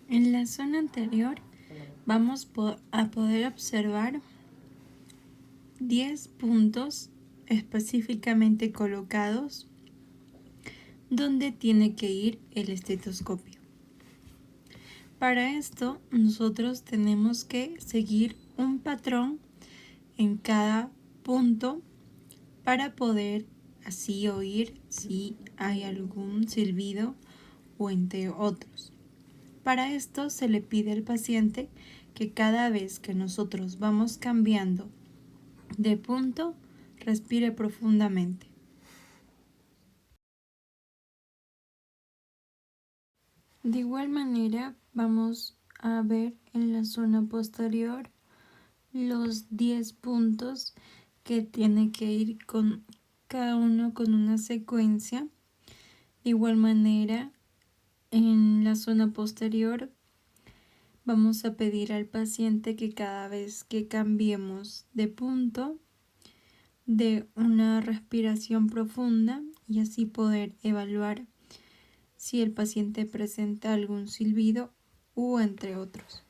En la zona anterior vamos a poder observar 10 puntos específicamente colocados donde tiene que ir el estetoscopio. Para esto nosotros tenemos que seguir un patrón en cada punto para poder así oír si hay algún silbido o entre otros. Para esto se le pide al paciente que cada vez que nosotros vamos cambiando de punto, respire profundamente. De igual manera, vamos a ver en la zona posterior los 10 puntos que tiene que ir con cada uno con una secuencia. De igual manera, en la zona posterior vamos a pedir al paciente que cada vez que cambiemos de punto, dé una respiración profunda y así poder evaluar si el paciente presenta algún silbido u entre otros.